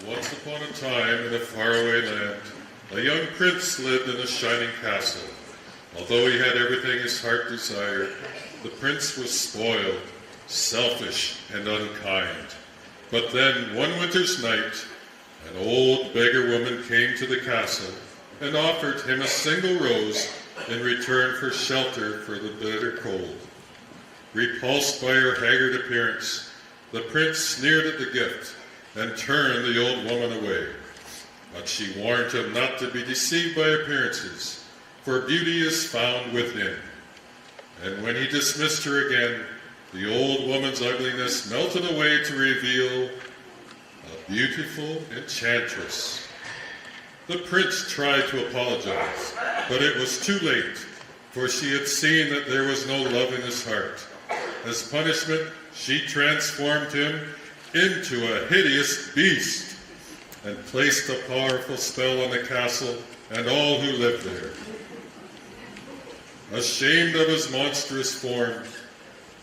Once upon a time, in a faraway land, a young prince lived in a shining castle. Although he had everything his heart desired, the prince was spoiled, selfish, and unkind. But then, one winter's night, an old beggar woman came to the castle and offered him a single rose in return for shelter for the bitter cold. Repulsed by her haggard appearance, the prince sneered at the gift and turned the old woman away. But she warned him not to be deceived by appearances, for beauty is found within. And when he dismissed her again, the old woman's ugliness melted away to reveal a beautiful enchantress. The prince tried to apologize, but it was too late, for she had seen that there was no love in his heart. As punishment, she transformed him into a hideous beast and placed a powerful spell on the castle and all who lived there. Ashamed of his monstrous form,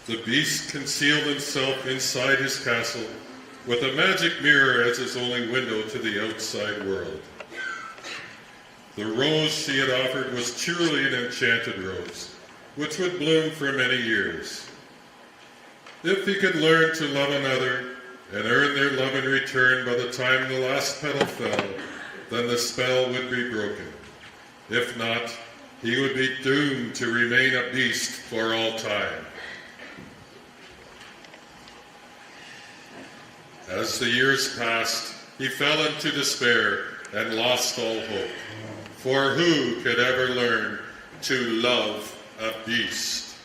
the beast concealed himself inside his castle with a magic mirror as his only window to the outside world. The rose she had offered was truly an enchanted rose, which would bloom for many years. If he could learn to love another and earn their love in return by the time the last petal fell, then the spell would be broken. If not, he would be doomed to remain a beast for all time. As the years passed, he fell into despair and lost all hope. For who could ever learn to love a beast?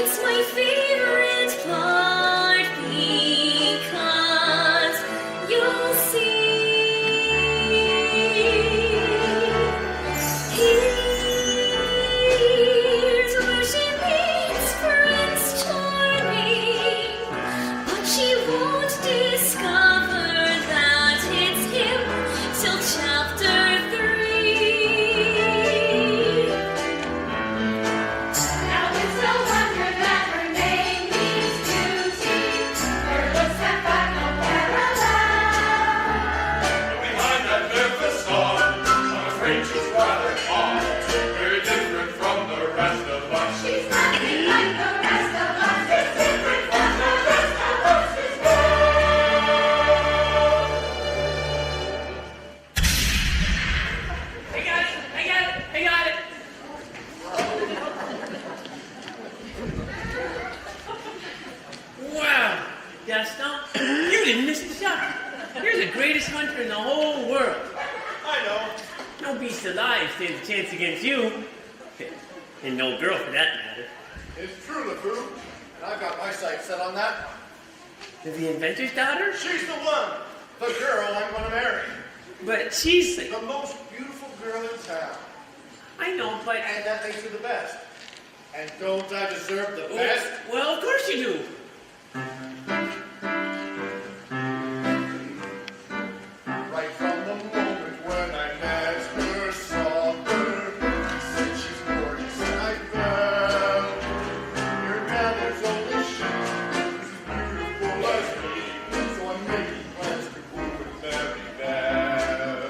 It's my favorite. discover that it's him till chapter 3. Now it's no wonder that her name means beauty. Her looks have got no parallel. Behind that Memphis star, I'm afraid she's rather odd, very different from the rest of us. She's nothing like the rest of us. It's different from the rest of us. It's I got it. Wow, Gaston, you didn't miss the shot. You're the greatest hunter in the whole world. I know. No beast alive stands a chance against you. And no girl for that matter. It's true, LeFou. And I've got my sights set on that. The inventor's daughter? She's the one. The girl I'm going to marry. But she's... The most beautiful girl in town. I know, but... And that makes her the best. And don't I deserve the best? Well, of course you do. Right from the moment when I met her, saw her, said she's gorgeous, and I fell. Your manners only shows she's beautiful as me, so I'm making plans to woo and marry Belle.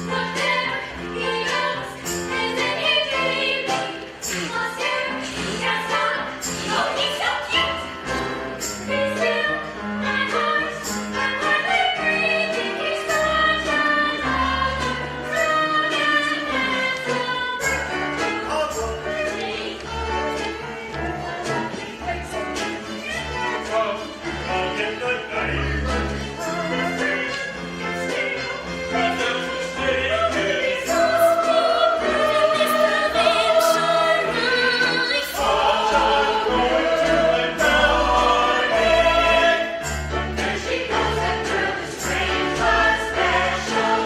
Look there, he goes, and then he gave me. Monsieur Gaston, oh, he's so cute. He's still my heart, I'm hardly breathing. He's such a lover, strong and She goes that girl is strange but special,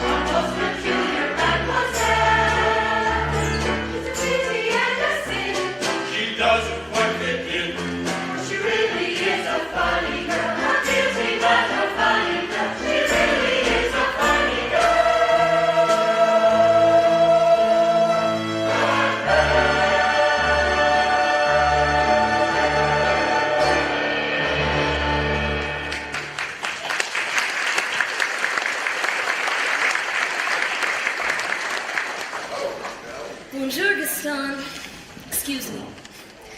almost peculiar mademoiselle. She's a beauty and a sin. She doesn't quite fit in. She really is a funny girl. A beauty but a funny girl. She really is a funny Bonjour, Gaston. Excuse me.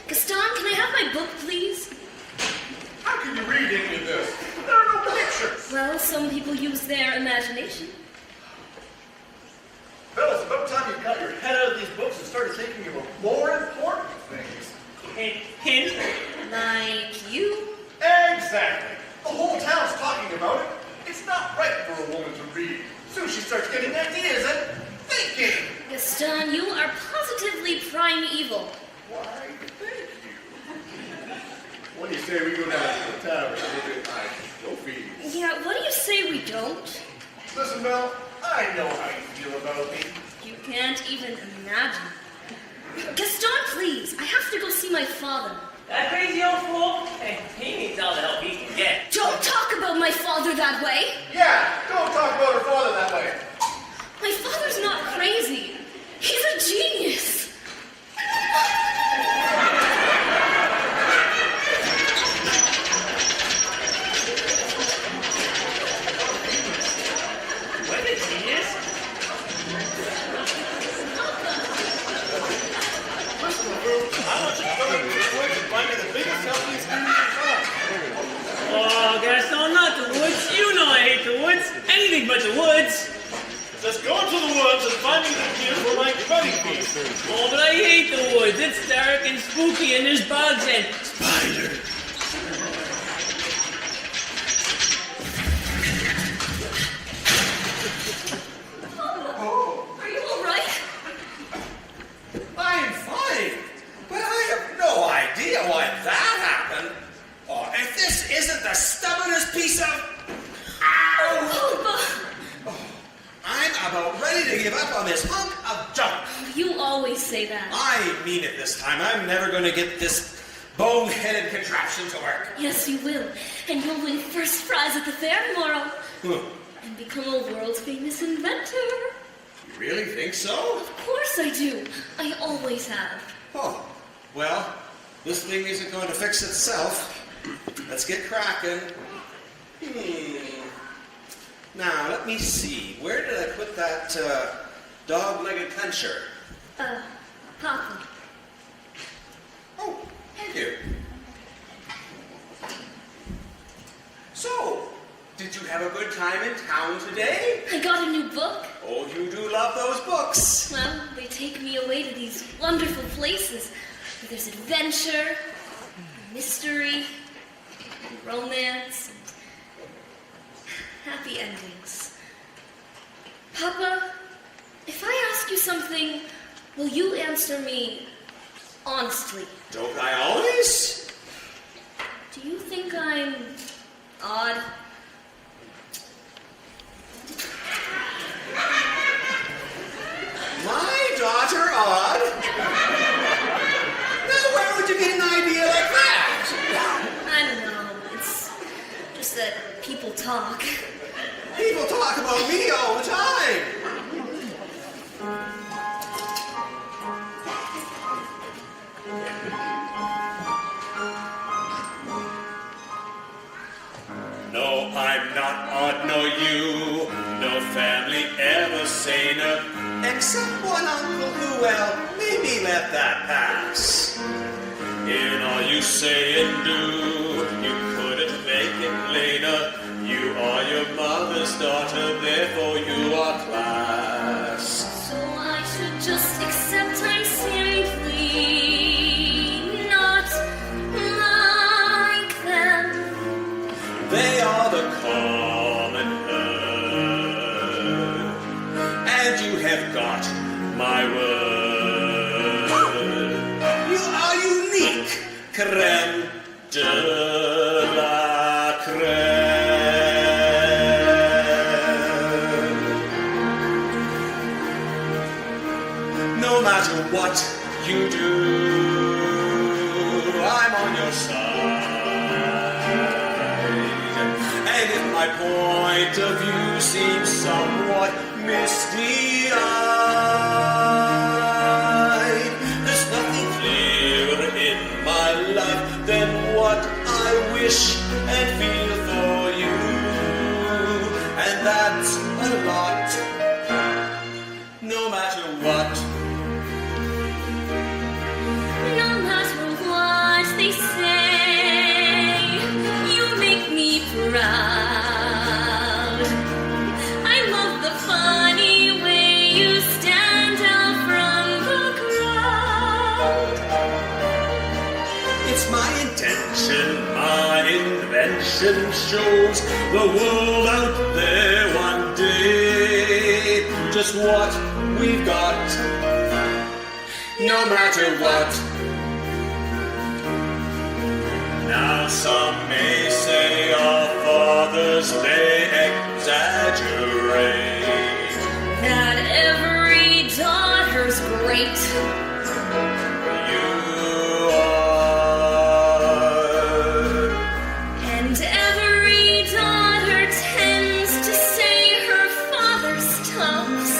Gaston, can I have my book, please? How can you read any of this? There are no pictures. Well, some people use their imagination. Bill, it's about time you got your head out of these books and started thinking about more important things. Hint. Like you? Exactly. The whole town's talking about it. It's not right for a woman to read. Soon she starts getting ideas and thinking. Gaston, you are positively primeval. Why, thank you. What do you say we go down to the tavern and look at my trophies? Yeah, what do you say we don't? Listen, Mel, I know how you feel about me. You can't even imagine. Gaston, please. I have to go see my father. That crazy old fool? Hey, he needs all the help he can get. Don't talk about my father that way. Yeah, don't talk about her father that way. My father's not crazy. He's a genius. What a genius. Listen, LeFou, I want you to go to the woods and find me the biggest, healthiest thing you can find. Oh, Gaston, not the woods. You know I hate the woods. Anything but the woods. Just go into the woods and find me the gear for my wedding feast. Oh, but I hate the woods. It's dark and spooky and there's bugs and spiders. Are you all right? I'm fine, but I have no idea why that happened. Oh, if this isn't the stubbornest piece of... Ow! Papa, I'm about ready to give up on this hunk of junk. you always say that. I mean it this time. I'm never going to get this boneheaded contraption to work. Yes, you will. And you'll win first prize at the fair tomorrow. Huh. And become a world famous inventor. You really think so? Of course I do. I always have. Oh, well, this thing isn't going to fix itself. Let's get cracking. Now, let me see. Where did I put that dog-legged clencher? Papa. Oh, thank you. So, did you have a good time in town today? I got a new book. Oh, you do love those books. Well, they take me away to these wonderful places where there's adventure, mystery, romance, and happy endings. Papa, if I ask you something, will you answer me honestly? Don't I always? Do you think I'm odd? My daughter odd? Now, where would you get an idea like that? I don't know. It's just that people talk. People talk about me all the time. No, I'm not odd, no you, no family ever saner. Except one uncle who, well, maybe let that pass. In all you say and do, you couldn't make it plainer. You are your mother's daughter, therefore you are class. So I should just accept I'm simply not like them. They are the common herd, and you have got my word. You are unique. Crème de la crème. No matter what you do, I'm on your side. And if my point of view seems somewhat misty-eyed, there's nothing clearer in my life than what I wish and feel for you. And that's a lot, no matter what. No matter what they say, you make me proud. I love the funny way you stand out from the crowd. It's my intention, my invention shows the world out there one day just what we've got, no matter what. Now some may say our fathers may exaggerate. That every daughter's great. You are. And every daughter tends to say her father stops.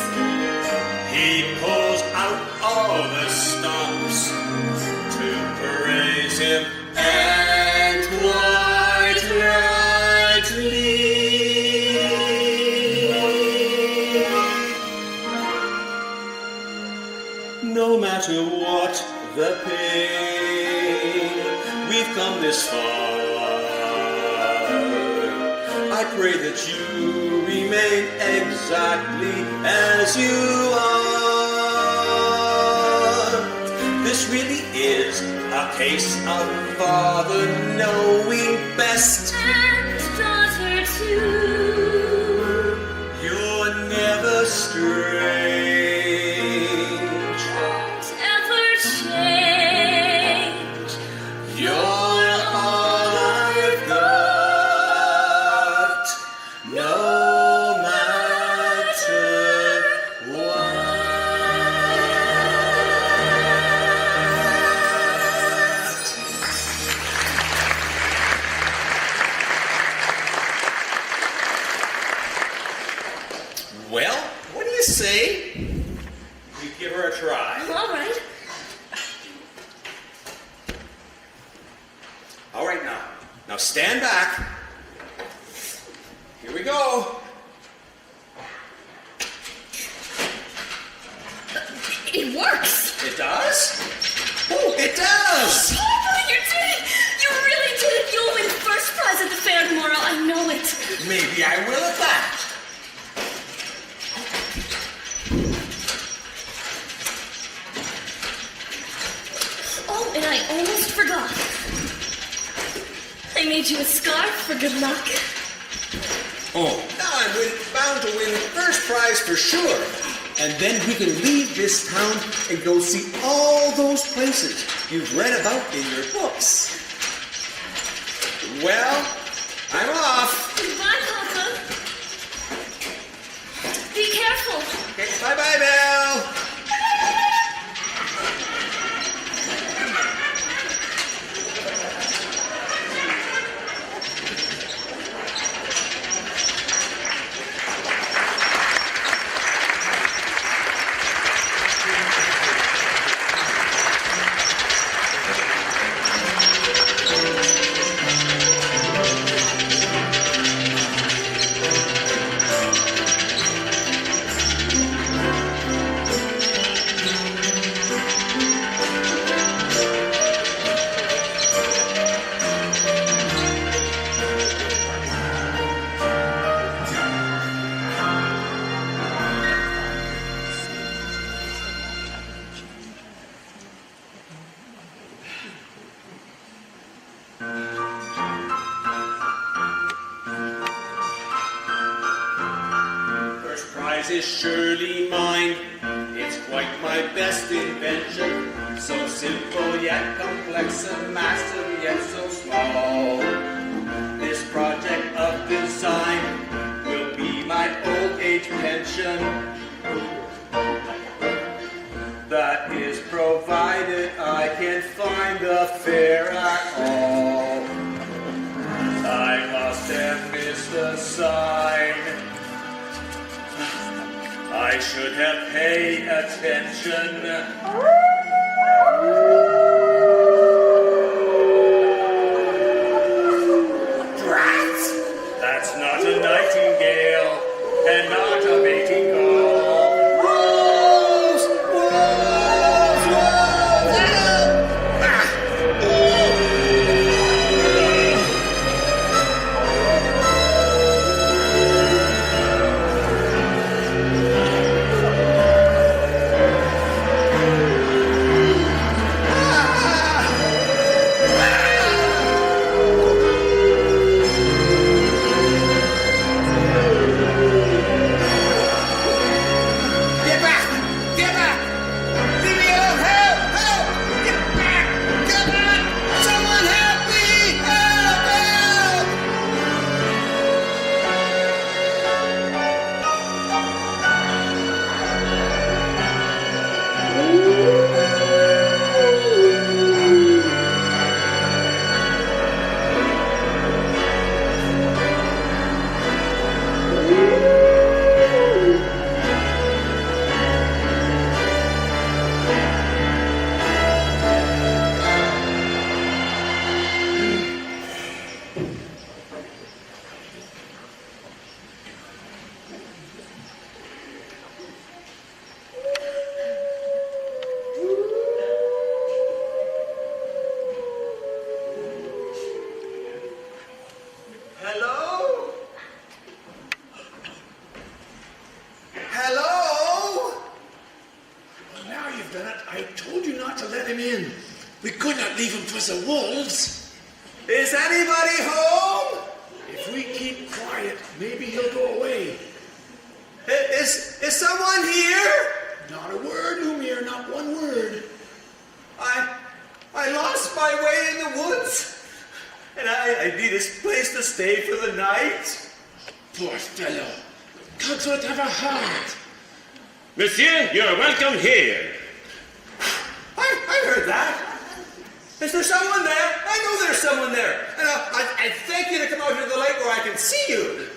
He pulls out all the stops to praise him, and quite rightly. No matter what the pain, we've come this far. I pray that you remain exactly as you are. This really is a case of father knowing best. And daughter too. You're never strange. Don't ever change. You're all I've got, no matter what. say we give her a try. All right. All right, now. Now stand back. Here we go. It works. It does? Oh, it does! Papa, you did it. You really did it. You'll win first prize at the fair tomorrow. I know it. Maybe I will at that. Oh, and I almost forgot. I made you a scarf for good luck. Oh, now I'm bound to win first prize for sure. And then we can leave this town and go see all those places you've read about in your books. Well, I'm off. Goodbye, Papa. Be careful. Okay, bye-bye, Belle. First prize is surely mine. It's quite my best invention. So simple yet complex and massive yet so small. This project of design will be my old age pension. That is provided I can find the fair at all. I must have missed the sign. I should have paid attention. Drat! That's not a nightingale, and not a mating gull. Wolves! Wolves! Wolves! Ah! Get back! Get back! Leave me alone! Help! Help! Get back! Get back! Someone help me! Help! Help! Hello? Hello? Well, now you've done it. I told you not to let him in. We could not leave him for the wolves. Is anybody home? If we keep quiet, maybe he'll go away. Is someone here? Not a word, Lumir, not one word. I lost my way in the woods, and I need a place to stay for the night. Poor fellow. Cogsworth have a heart. Monsieur, you're welcome here. I heard that. Is there someone there? I know there's someone there. And I thank you to come out into the light where I can see you.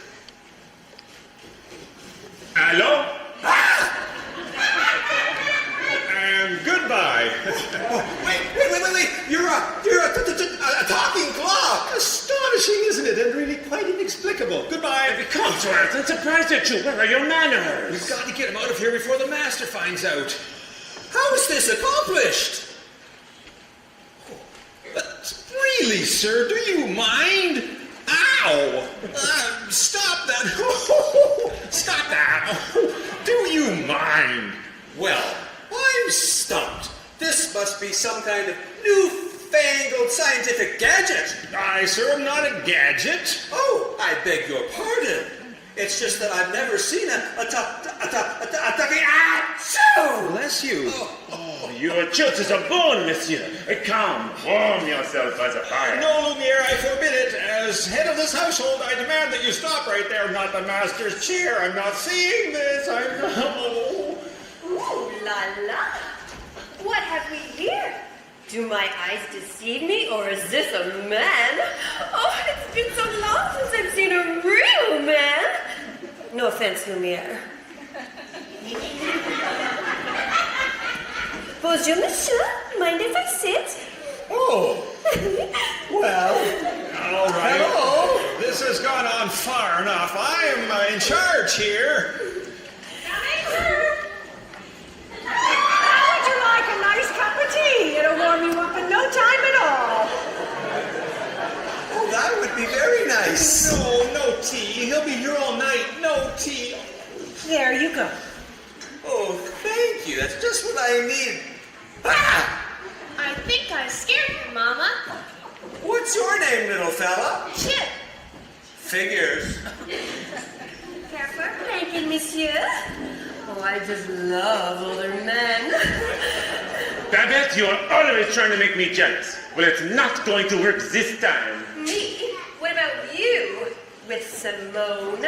Hello? Ah! inexplicable. Goodbye. Cogsworth, I'm surprised at you. Where are your manners? We've got to get him out of here before the master finds out. How is this accomplished? But really, sir, do you mind? Ow! Stop that! Stop that! Do you mind? Well, I'm stumped. This must be some kind of newfangled scientific gadget. I, sir, am not a gadget. Oh, I beg your pardon. It's just that I've never seen a ducky. Achoo! Bless you. Your chills is a bone, monsieur. Come, warm yourself by the fire. No, Lumiere, I forbid it. As head of this household, I demand that you stop right there, not the master's chair. I'm not seeing this. I'm not. Ooh la la! What have we here? Do my eyes deceive me, or is this a man? Oh, it's been so long since I've seen a real man. No offense, Lumiere. Bonjour, monsieur. Mind if I sit? Oh. Well, all right. Hello. This has gone on far enough. I am in charge here. How would you like a nice cup of tea? It'll warm you up in no time at all. Oh, that would be very nice. No tea. He'll be here all night. No tea. There you go. Oh, thank you. That's just what I need. Ah! I think I scared you, Mama. What's your name, little fella? Chip. Figures. Careful, thank you, monsieur. Oh, I just love older men. Babette, you are always trying to make me jealous. Well, it's not going to work this time. Me? What about you? With Simone,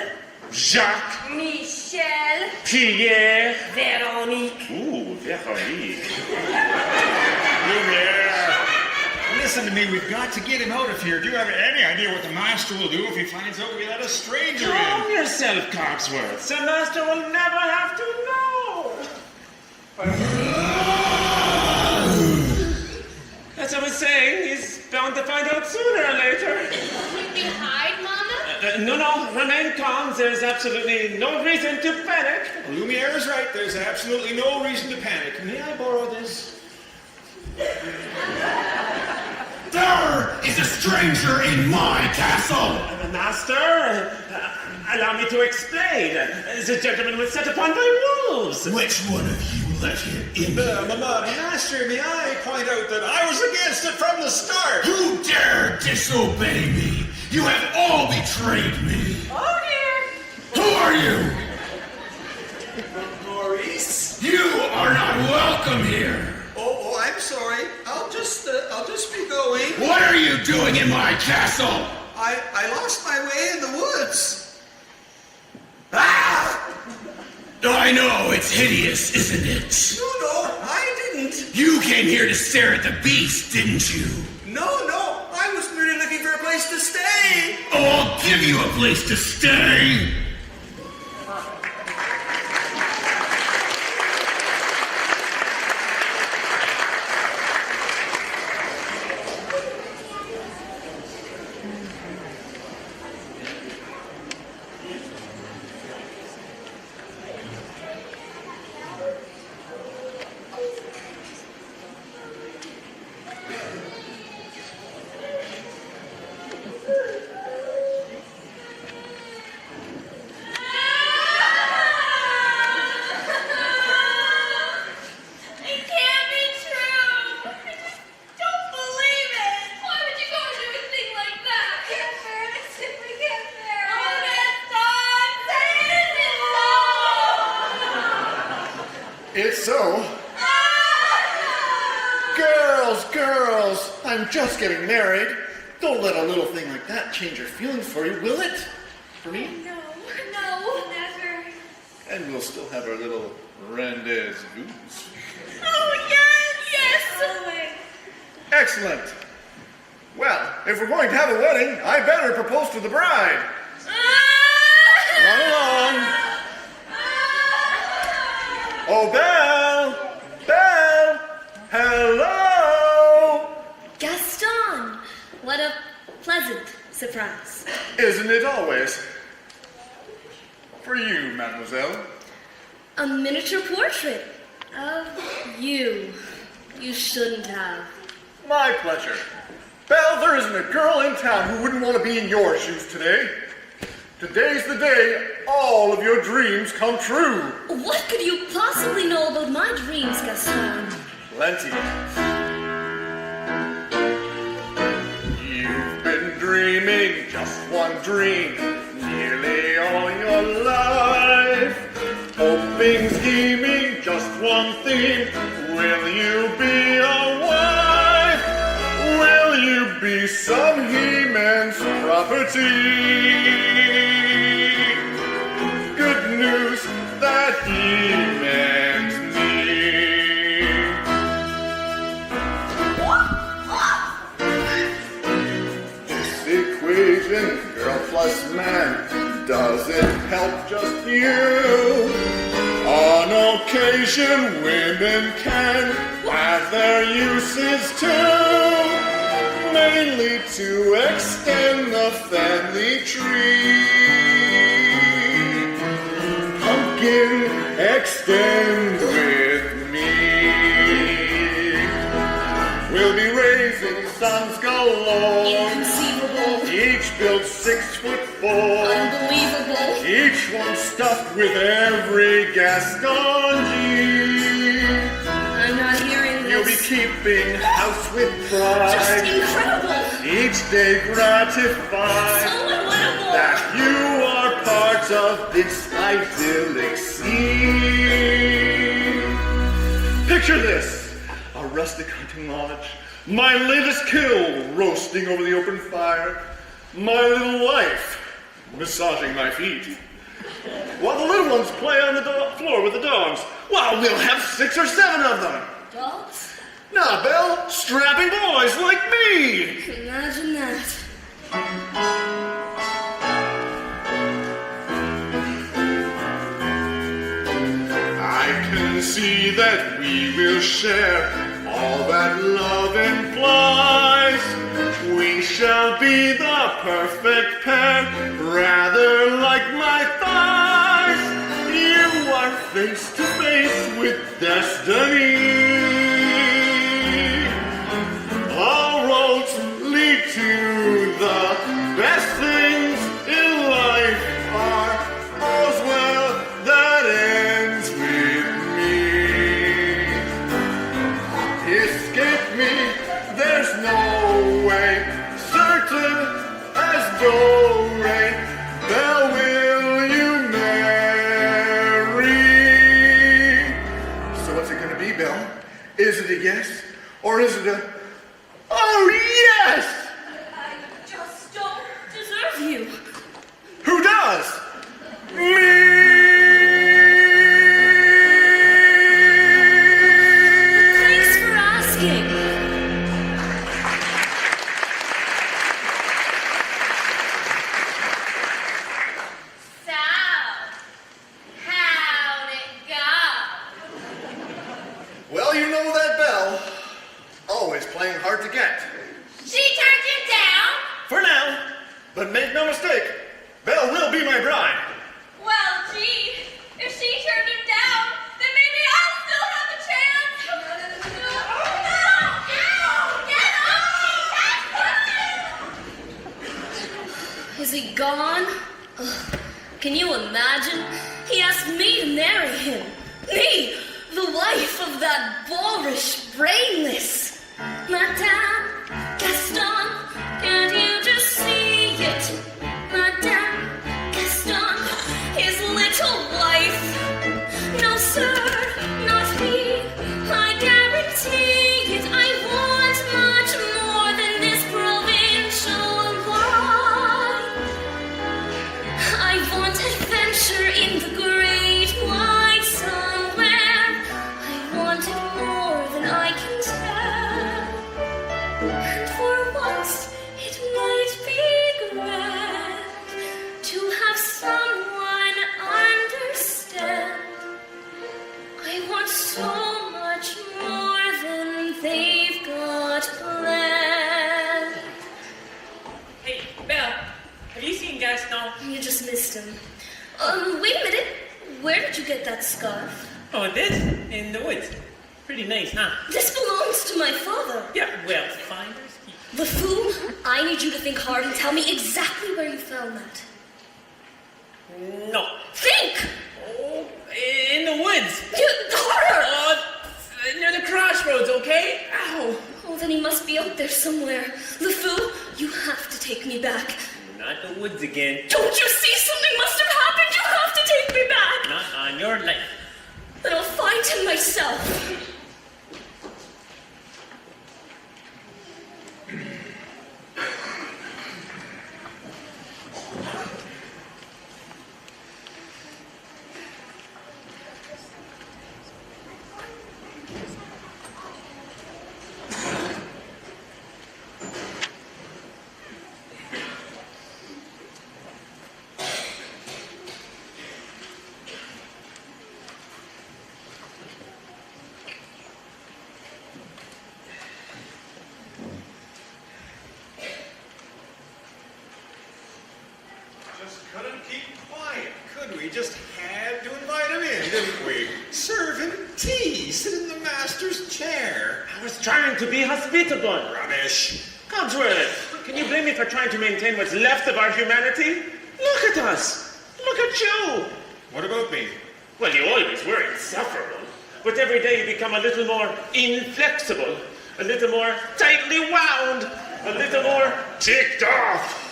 Jacques, Michel, Pierre. Veronique. Ooh, Veronique. Lumiere, listen to me. We've got to get him out of here. Do you have any idea what the master will do if he finds out we let a stranger Calm in? yourself, Cogsworth. The master will never have to know. As I was saying, he's bound to find out sooner or later. Can we hide, Mama? No, remain calm. There's absolutely no reason to panic. Lumiere is right. There's absolutely no reason to panic. May I borrow this? There is a stranger in my castle. Master, allow me to explain. The gentleman was set upon by wolves. Which one of you let him in? Master, may I point out that I was against it from the start? Who dare disobey me? You have all betrayed me. Oh, dear. Who are you? Maurice? You are not welcome here. Oh, I'm sorry. I'll just be going. What are you doing in my castle? I lost my way in the woods. Ah! I know, it's hideous, isn't it? No, I didn't. You came here to stare at the beast, didn't you? No, I was merely looking for a place to stay. Oh, I'll give you a place to stay. It's so. Girls, I'm just getting married. Don't let a little thing like that change your feelings for you, will it? For me? No, never. And we'll still have our little rendezvous. Oh, yes. Excellent. Well, if we're going to have a wedding, I better propose to the bride. Run along. Oh, Belle, hello. Gaston, what a pleasant surprise. Isn't it always? For you, mademoiselle. A miniature portrait of you. You shouldn't have. My pleasure. Belle, there isn't a girl in town who wouldn't want to be in your shoes today. Today's the day all of your dreams come true. What could you possibly know about my dreams, Gaston? Plenty. You've been dreaming just one dream nearly all your life. Hoping, scheming, just one theme. Will you be a wife? Will you be some he-man's property? Good news that he-man's me. This equation, girl plus man, doesn't help just you. On occasion, women can have their uses too, mainly to extend the family tree. Pumpkin, extend with me. We'll be raising sons galore. Inconceivable. Each built 6'4". Unbelievable. Each one stuffed with every Gaston G. I'm not hearing this. You'll be keeping house with pride. Just incredible. Each day gratified So unwinnable. that you are part of this idyllic scene. Picture this, a rustic hunting lodge, my latest kill roasting over the open fire, my little wife massaging my feet, while the little ones play on the floor with the dogs. Well, we'll have 6 or 7 of them. Dogs? Nah, Belle, strapping boys like me. Imagine that. I can see that we will share all that love implies. We shall be the perfect pair, rather like my thighs. You are face to face with destiny. All roads lead to the best things in life are all's well that ends with me. Escape me, there's no way. Certain as do-re, Belle, will you marry? So what's it gonna be, Belle? Is it a yes? Or is it a oh yes? I just don't deserve you. Who does? Me! Thanks for asking. So, how'd it go? Well, you know that Belle. Always playing hard to get. She turned you down? For now. But make no mistake, Belle will be my bride. Well, gee, if she turned him down, then maybe I'll still have a chance. Ow! Get off! Is he gone? Ugh. Can you imagine? He asked me to marry him. Me, the wife of that boorish, brainless Madame Gaston. Can't you just see it? Madame Gaston, his little wife. No, sir, not me. I guarantee it. I want much more than this provincial life. I want adventure in the great wide somewhere. I want it more than I can tell. And for once, it might be grand to have someone understand. I want so much more than they've got planned. Hey, Belle, now. You just missed him. Wait a minute. Where did you get that scarf? Oh, this? In the woods. Pretty nice, huh? This belongs to my father. Yeah, well, finders keep. The fool, I need you to think hard and tell me exactly where you found that. No. Think! Oh, in the woods. Harder! Near the crossroads, okay? Ow. Oh, then he must be out there somewhere. The fool, you have to take me back. Not the woods again. Don't you see? Something must have happened. You have to take me back. Not on your life. Then I'll find him myself. Just couldn't keep quiet, could we? Just had to invite him in, didn't we? Serve him tea, sit in the master's chair. I was trying to be hospitable. Rubbish. Codsworth, can you blame me for trying to maintain what's left of our humanity? Look at us. Look at you. What about me? Well, you always were insufferable. But every day you become a little more inflexible, a little more tightly wound, a little more ticked off.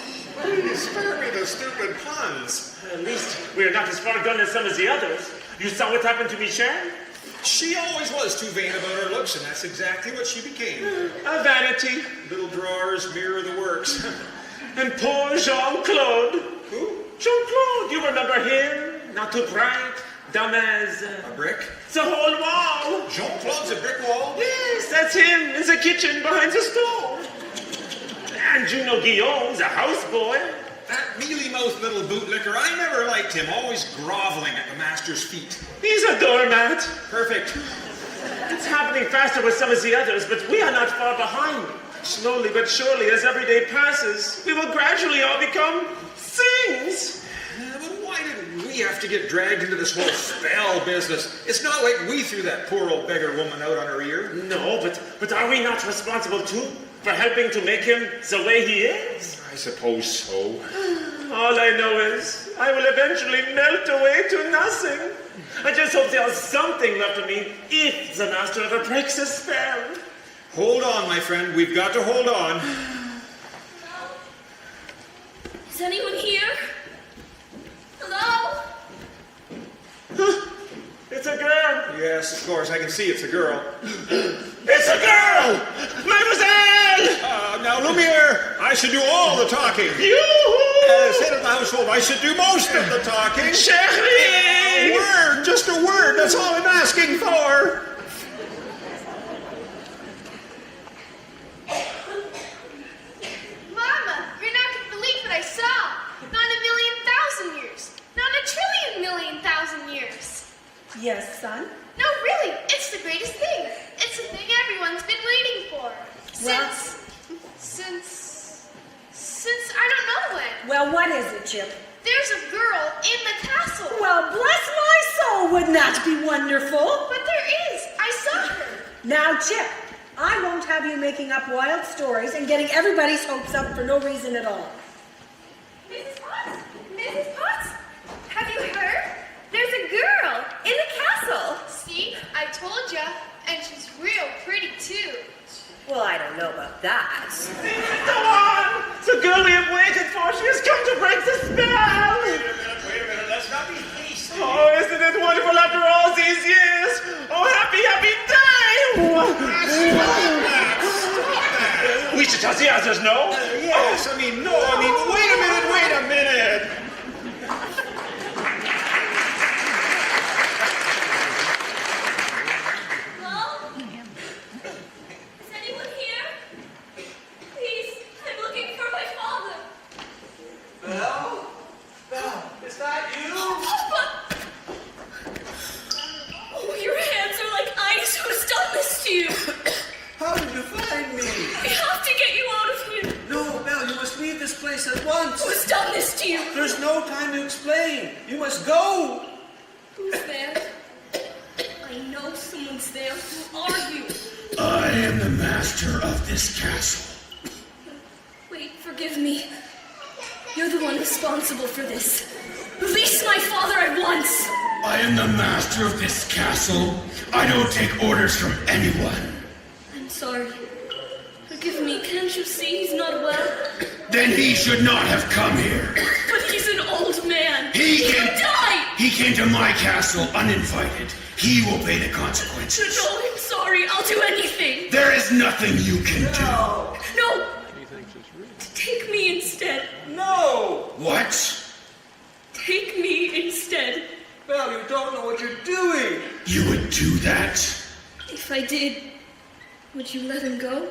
Please spare me the stupid puns. At least we're not as far gone as some of the others. You saw what happened to Michelle? She always was too vain about her looks, and that's exactly what she became. A vanity. Little drawers mirror the works. And poor Jean-Claude. Who? Jean-Claude, you remember him? Not too bright, dumb as... A brick? the whole wall. Jean-Claude's a brick wall? Yes, that's him in the kitchen behind the stove. And Juno Guillaume's a houseboy. That mealy-mouthed little bootlicker, I never liked him, always groveling at the master's feet. He's a doormat. Perfect. It's happening faster with some of the others, but we are not far behind. Slowly but surely, as every day passes, we will gradually all become things. But why did we have to get dragged into this whole spell business? It's not like we threw that poor old beggar woman out on her ear. No, but are we not responsible too for helping to make him the way he is? I suppose so. All I know is I will eventually melt away to nothing. I just hope there's something left of me if the master ever breaks a spell. Hold on, my friend. We've got to hold on. Is anyone here? Hello? It's a girl. Yes, of course. I can see it's a girl. It's a girl! Mademoiselle! Now, Lumiere, I should do all the talking. Yoo-hoo! As head of the household, I should do most of the talking. Chérie! A word, just a word. That's all I'm asking for. Mama, you're not going to believe what I saw. Not in a million thousand years. Not in a trillion million thousand years. Yes, son? No, really, it's the greatest thing. It's the thing everyone's been waiting for. Well- Since I don't know when. Well, what is it, Chip? There's a girl in the castle. Well, bless my soul, wouldn't that be wonderful? But there is. I saw her. Now, Chip, I won't have you making up wild stories and getting everybody's hopes up for no reason at all. Mrs. Potts? Mrs. Potts? Have you heard? There's a girl in the castle. See? I told ya. And she's real pretty, too. Well, I don't know about that. Go on! The girl we have waited for, she has come to break the spell! Wait a minute. Let's not be hasty. Oh, isn't it wonderful after all these years? Oh, happy, happy day! Stop that. We should tell the others, no? Yes, I mean, no. I mean, wait a minute. Hello? Is anyone here? Please, I'm looking for my father. Belle? Belle, is that you? Papa! Oh, your hands are like ice. Who's done this to you? How did you find me? I have to get you out of here. No, Belle, you must leave this place done this to you? There's no time to explain. You must go. Who's there? I know someone's there. Who are you? I am the master of this castle. Wait, forgive me. You're the one responsible for this. Release my father at once! I am the master of this castle. I don't take orders from anyone. I'm sorry. Forgive me, can't you see he's not well? Then he should not have come here. But he's an old man. He can die! He came to my castle uninvited. He will pay the consequences. No, I'm sorry. I'll do anything. There is nothing you can do. No! Take me instead. No. What? Take me instead. Well, you don't know what you're doing. You would do that? If I did, would you let him go?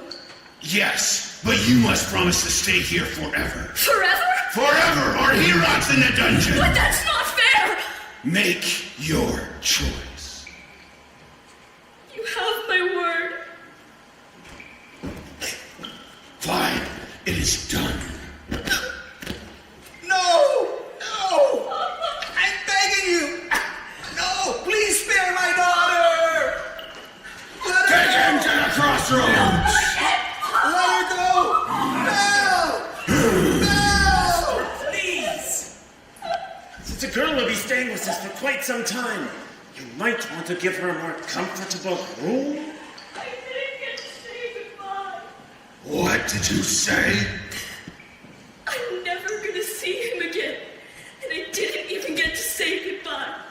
Yes, but you must promise to stay here forever. Forever? Forever, or he rots in the dungeon. But that's not fair! Make your choice. You have my word. Fine, it is done. No. No. I'm begging you. No. Please spare my daughter. Let Take her him to the crossroads. Let her go. No. No. Please! Since the girl will be staying with us for quite some time, you might want to give her a more comfortable room. I didn't get to say goodbye. What did you say? I'm never gonna see him again. And I didn't even get to say goodbye.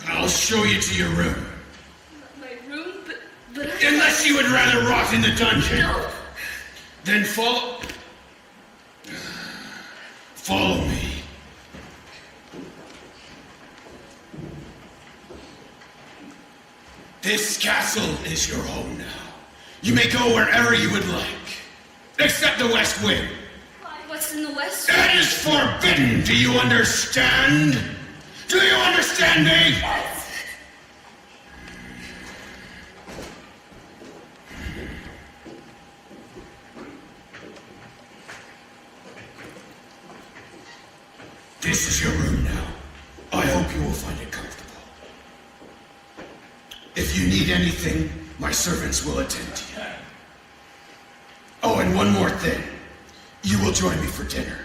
I'll show you to your room. My room? But I... Unless you would rather rot in the dungeon. No! Then follow me. This castle is your home now. You may go wherever you would like. Except the west wing. Why, what's in the west? That is forbidden. Do you understand? Do you understand me? Yes. This is your room now. I hope you will find it comfortable. If you need anything, my servants will attend to you. Oh, and one more thing. You will join me for dinner.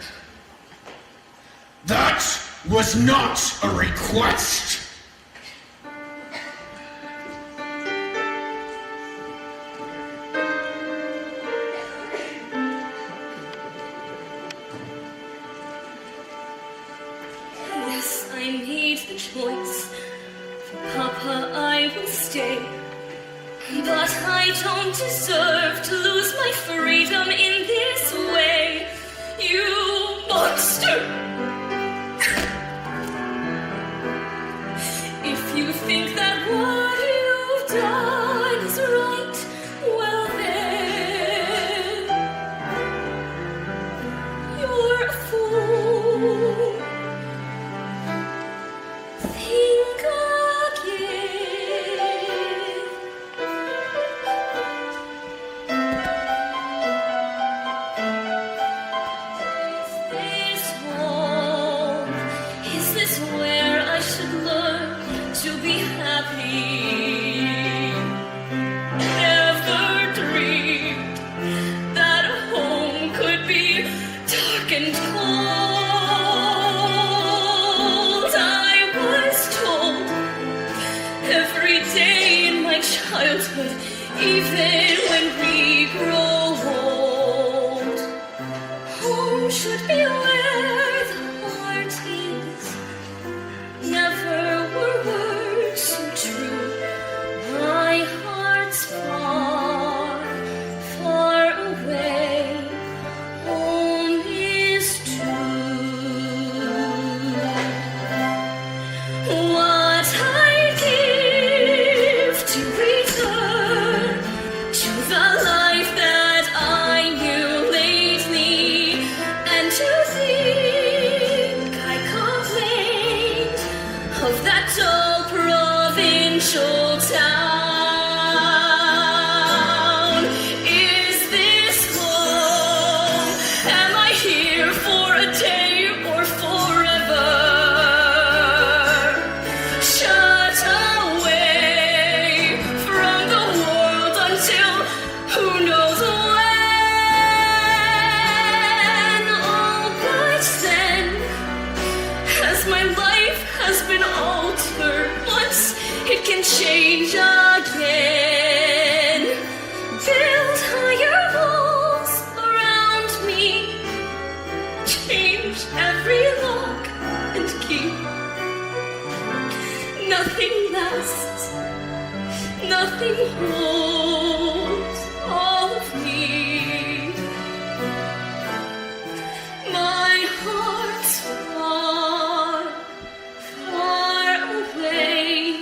That was not a request. Yes, I made the choice. For Papa, I will stay. But I don't deserve to lose my freedom in this way. You monster! If you think that what you've done is right, well then, you're a fool. Think again. Is this home? Is this where I should learn to be happy? Never dreamed that a home could be dark and cold. I was told every day in my childhood, even when we grow old, home should be where the heart is. Never were words so true. My heart's far, far away. Home is true. What I give to return to nothing holds all of me. My heart's far, far away,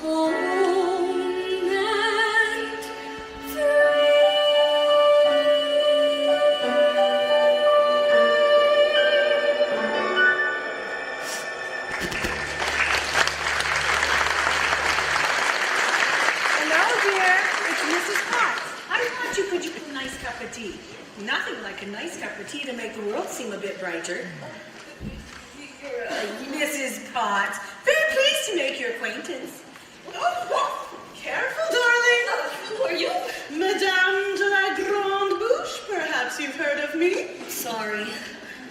home and Hello, dear. It's Mrs. Potts. I thought you could use a nice cup of tea. Nothing like a nice cup of tea to make the world seem a bit brighter. Mrs. Potts, very pleased to make your acquaintance. Oh, careful, darling. Who are you? Madame de la Grande Bouche, perhaps you've heard of me. Sorry.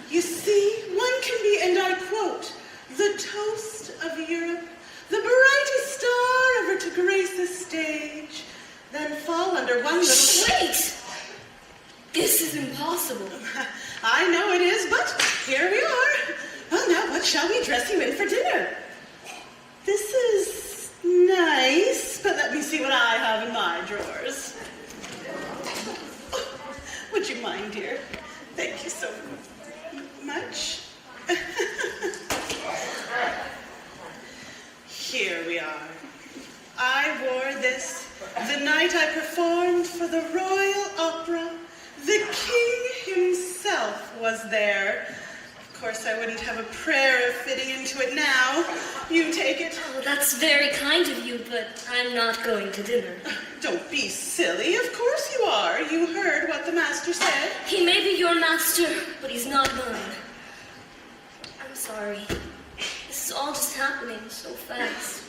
You see, one can be, and I quote, the toast of Europe, the brightest star ever to grace the stage, then fall under one little... Wait! This is impossible. I know it is, but here we are. Well, now, what shall we dress you in for dinner? This is nice, but let me see what I have in my drawers. Oh, would you mind, dear? Thank you so much. Here we are. I wore this the night I performed for the Royal Opera. The king himself was there. Of course, I wouldn't have a prayer of fitting into it now. You take it. Oh, that's very kind of you, but I'm not going to dinner. Don't be silly. Of course you are. You heard what the master said. He may be your master, but he's not mine. I'm sorry. This is all just happening so fast.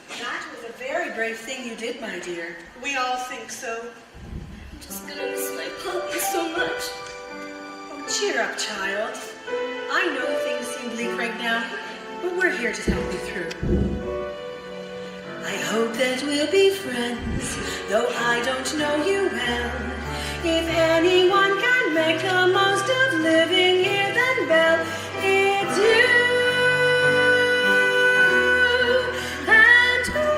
That was a very brave thing you did, my dear. We all think so. I'm just gonna miss my puppy so much. Oh, cheer up, child. I know things seem bleak right now, but we're here to help you through. I hope that we'll be friends, though I don't know you well. If anyone can make the most of living here, then Belle, it's you. And who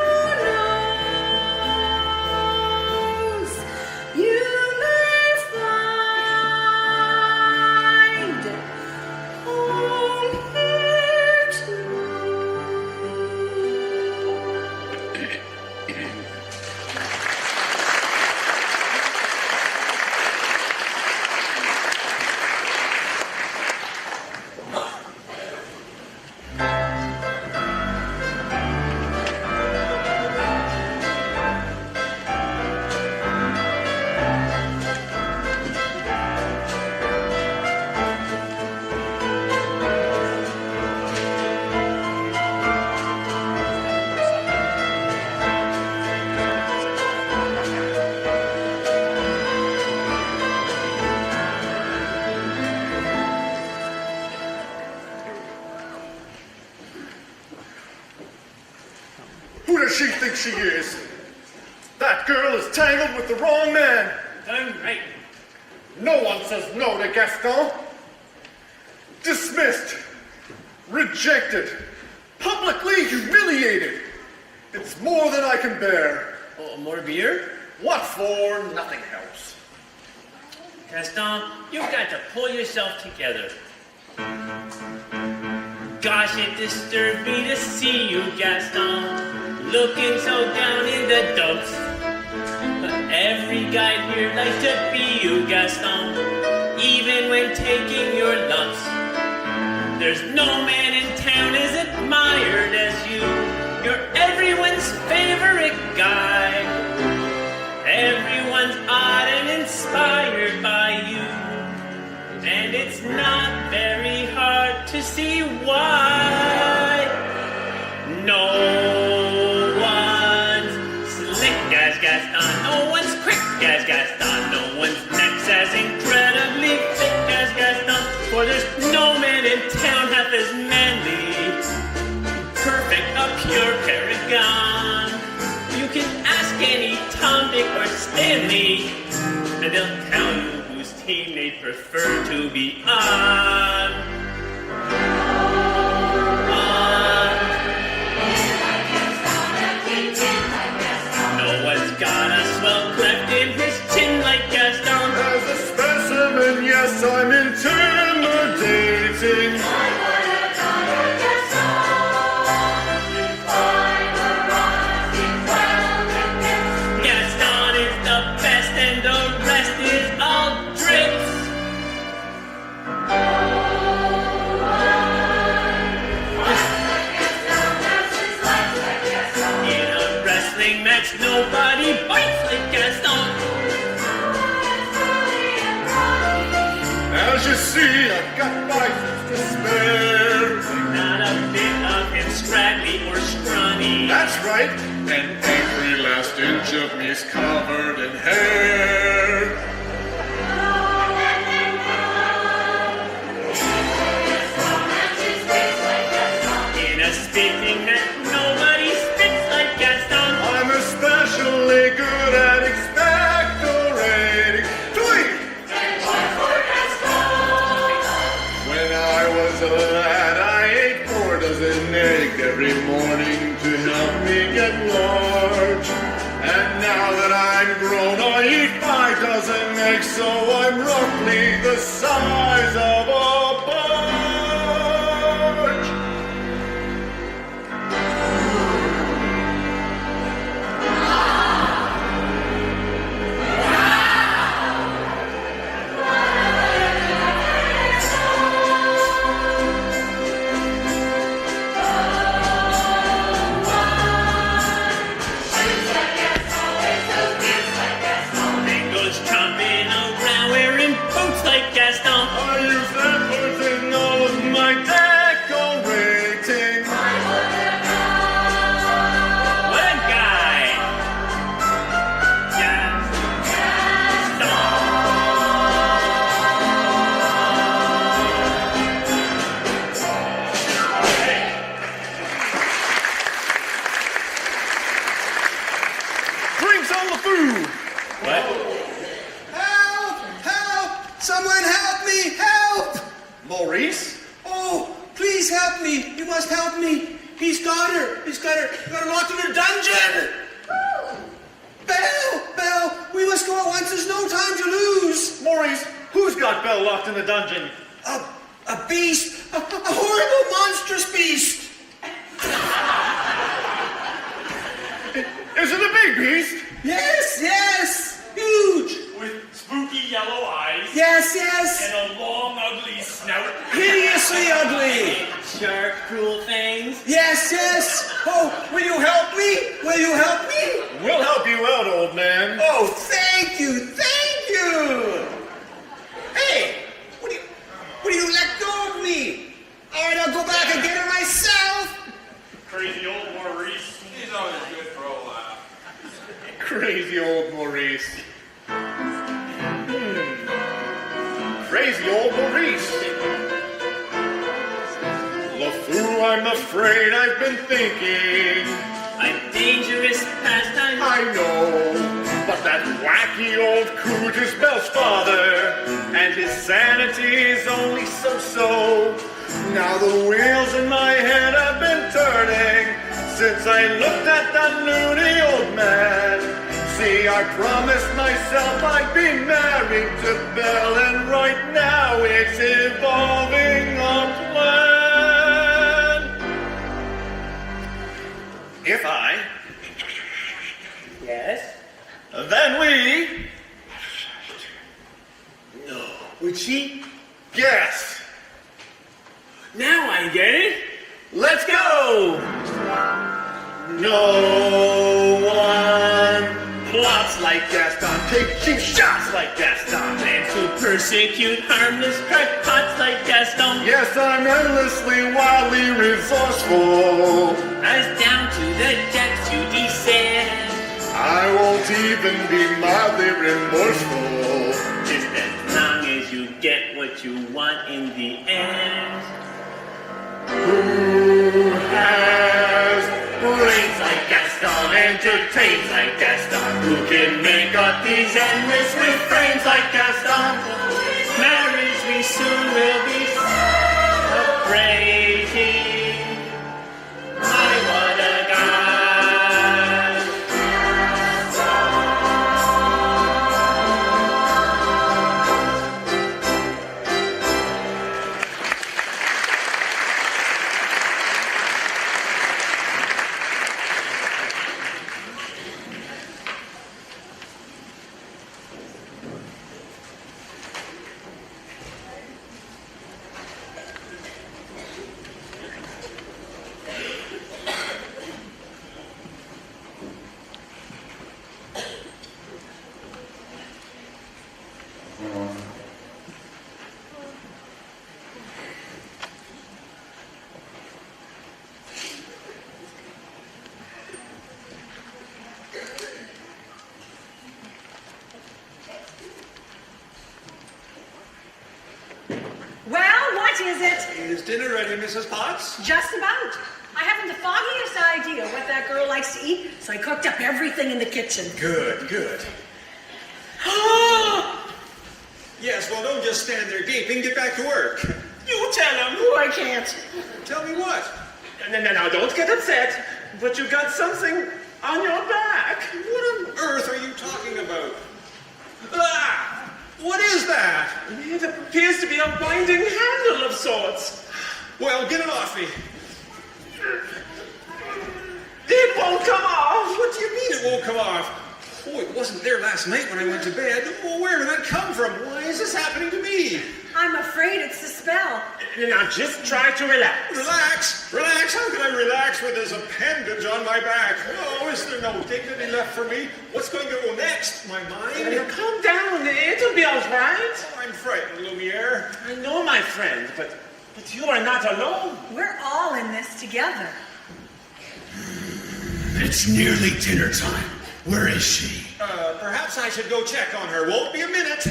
knows, you may find home here too. Who does she think she is? That girl is tangled with the wrong man. I'm right. No one says no to Gaston. Dismissed. Rejected. Publicly humiliated. It's more than I can bear. Oh, more beer? What for? Nothing helps. Gaston, you've got to pull yourself together. Gosh, it disturbed me to see you, Gaston, looking so down in the dumps. But every guy here likes to be you, Gaston, even when taking your lumps. There's no man in town as admired as you. You're everyone's favorite guy. Everyone's awed and inspired by you. And it's not very hard to see why. No one's slick as Gaston, no one's quick as Gaston, no one's neck's as incredibly thick as Gaston. For there's no man in town half as manly, perfect, a pure paragon. You can ask any Tom, Dick, or Stanley, and they'll tell you whose team they'd prefer to be on. you see, I've got biceps to spare. Not a bit of him scraggly or scrawny. That's right. And every last inch of me's covered in hair. In a spitting hat, nobody spits like Gaston. I'm especially good at expectorating. Tweet! When I was a lad, I ate 4 dozen eggs every morning to help me get large. And now that I'm grown, I eat 5 dozen eggs, so I'm roughly the size of a barge. Goes tromping around wearing boots like Gaston. I use that word in all of my decorating. What a guy! Drinks on the food. What? Help! Help! Someone help me! Help! Maurice? Oh, please help me! You must help me! He's got her! He's got her! He got her locked in a dungeon! Belle! Belle! We must go at once! There's no time to lose! Maurice, who's got Belle locked in the dungeon? A beast! A horrible, monstrous beast! Is it a big beast? Yes! Yes! Huge! With spooky yellow eyes Yes! Yes! and a long, ugly snout. Hideously ugly! Sharp, cruel things. Yes! Yes! Oh, will you help me? Will you help me? We'll help you out, old man. Oh, thank you! Thank you! Hey! What do you let go of me? All right, I'll go back and get her myself! Crazy old Maurice. He's always good for a laugh. Crazy old Maurice. Crazy old Maurice. LeFou, I'm afraid I've been thinking. A dangerous pastime. I know, but that wacky old coot is Belle's father, and his sanity is only so-so. Now the wheels in my head have been turning since I looked at that loony old man. See, I promised myself I'd be married to Belle, and right now it's evolving a plan. If I... Yes? Then we... No. Would she? Yes. Now I get it. Let's go! No one plots like Gaston, take cheap shots like Gaston. And to persecute harmless crackpots like Gaston. Yes, I'm endlessly, wildly resourceful. As down to the depths you descend. I won't even be mildly remorseful. Just as long as you get what you want in the end. Who has Brains like Gaston, entertains like Gaston. Who can make up these endless refrains like Gaston? Marriage we soon will be celebrating. My, what a guy. What is it? Is dinner ready, Mrs. Potts? Just about. I haven't the foggiest idea what that girl likes to eat, so I cooked up everything in the kitchen. Good, good. Yes, well, don't just stand there gaping. Get back to work. You tell him. Oh, I can't. Tell me what? No, don't get upset. But you got something on your back. What on earth are you talking about? Ah! What is that? It appears to be a binding handle of sorts. Well, get it off me. It won't come off. What do you mean it won't come off? Oh, it wasn't there last night when I went to bed. Oh, where did that come from? Why is this happening to me? I'm afraid it's the spell. Now just try to relax. Relax? Relax? How can I relax with this appendage on my back? Oh, is there no dignity left for me? What's going to go next? My mind? Now, calm down. It'll be all right. Oh, I'm frightened, Lumiere. I know, my friend, but you are not alone. We're all in this together. It's nearly dinner time. Where is she? Perhaps I should go check on her. Won't be a minute.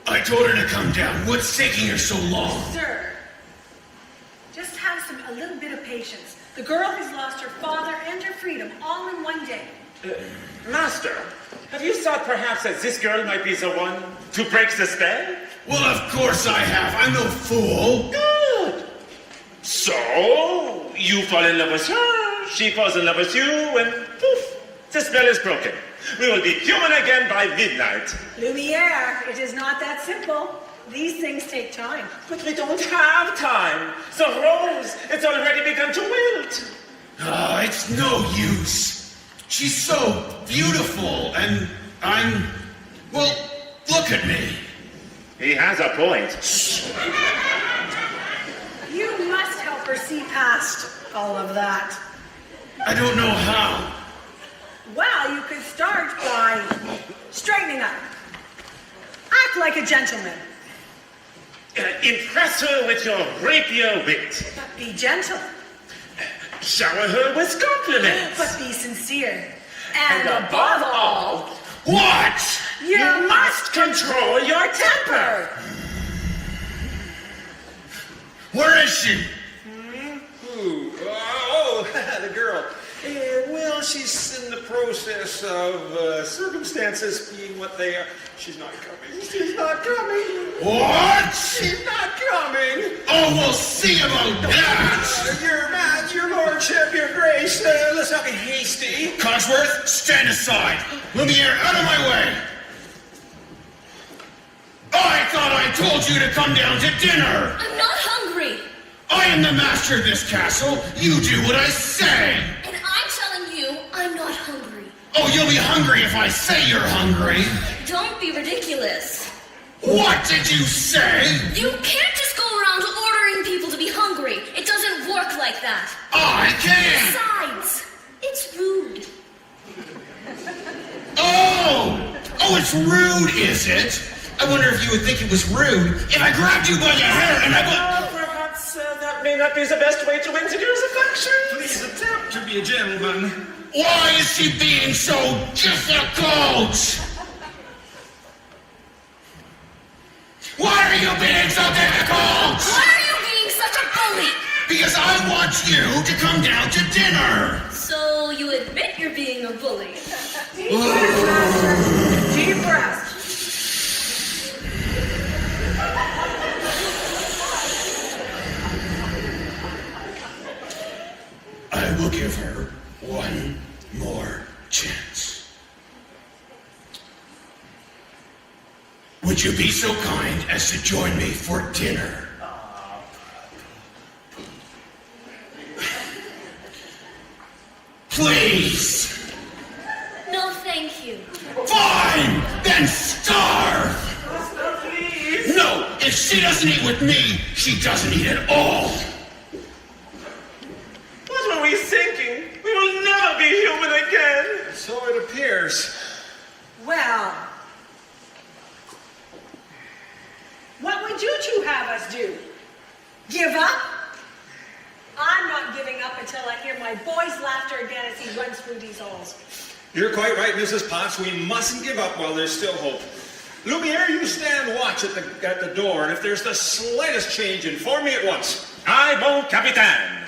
I told her to come down. What's taking her so long? Sir, just have a little bit of patience. The girl has lost her father and her freedom all in one day. Master, have you thought perhaps that this girl might be the one to break the spell? Well, of course I have. I'm no fool. Good. So, you fall in love with her, she falls in love with you, and poof, the spell is broken. We will be human again by midnight. Lumiere, it is not that simple. These things take time. But we don't have time. The rose, it's already begun to wilt. It's no use. She's so beautiful, and well, look at me. He has a point. You must help her see past all of that. I don't know how. Well, you could start by straightening up. Act like a gentleman. Impress her with your rapier wit. Be gentle, Shower her with compliments. but be sincere. And above all, What? you must control your temper. Where is she? Ooh, oh, the girl. Well, she's in the process of circumstances being what they are. She's not coming. She's not coming. What? She's not coming. Oh, we'll see about that. Your lordship, your grace, let's not be hasty. Cogsworth, stand aside. Lumiere, out of my way. I thought I told you to come down to dinner. I'm not hungry. I am the master of this castle. You do what I say. And I'm telling you, I'm not hungry. Oh, you'll be hungry if I say you're hungry. Don't be ridiculous. What did you say? You can't just go around ordering people to be hungry. It doesn't work like that. I can. Besides, it's rude. Oh, it's rude, is it? I wonder if you would think it was rude if I grabbed you by the hair and Perhaps that may not be the best way to win the girl's affections. Please attempt to be a gentleman. Why is she being so difficult? Why are you being so difficult? Why are you being such a bully? Because I want you to come down to dinner. So you admit you're being a bully. deep breath, Master. Deep breath. I will give her one more chance. Would you be so kind as to join me for dinner? Please! No, thank you. Fine! Then starve! No! If she doesn't eat with me, she doesn't eat at all! What were we thinking? We will never be human again. So it appears. Well, what would you two have us do? Give up? I'm not giving up until I hear my boy's laughter again as he runs through these halls. You're quite right, Mrs. Potts. We mustn't give up while there's still hope. Lumiere, you stand watch at the door, and if there's the slightest change, inform me at once. Aye, bon capitaine.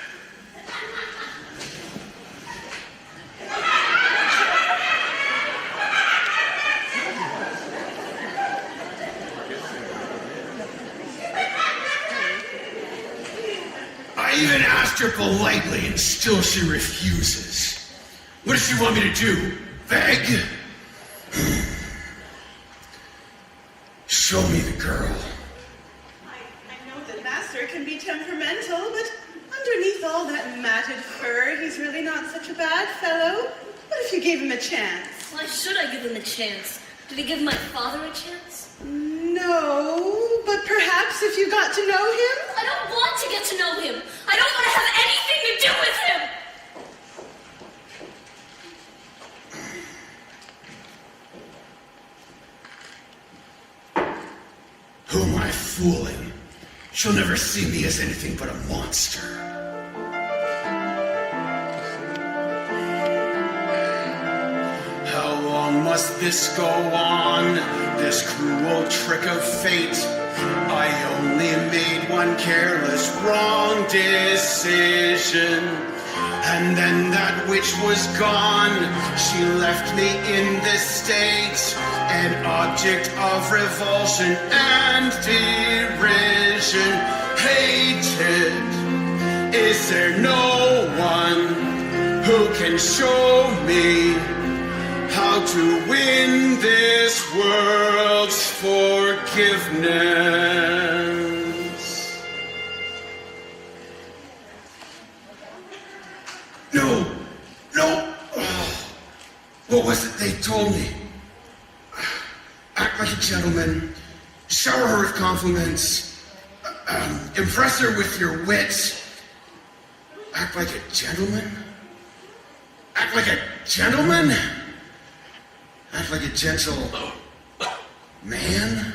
I even asked her politely, and still she refuses. What does she want me to do? Beg? Show me the girl. I know that Master can be temperamental, but underneath all that matted fur, he's really not such a bad fellow. What if you gave him a chance? Why should I give him a chance? Did he give my father a chance? No, but perhaps if you got to know him? I don't want to get to know him. I don't want to have anything to do with him. Who am I fooling? She'll never see me as anything but a monster. How long must this go on? This cruel trick of fate. I only made one careless wrong decision. And then that which was gone, she left me in this state, an object of revulsion and derision. Hated, is there no one who can show me how to win this world's forgiveness? No, no. What was it they told me? Act like a gentleman, shower her with compliments, impress her with your wit. Act like a gentleman? Act like a gentleman? Act like a gentle man?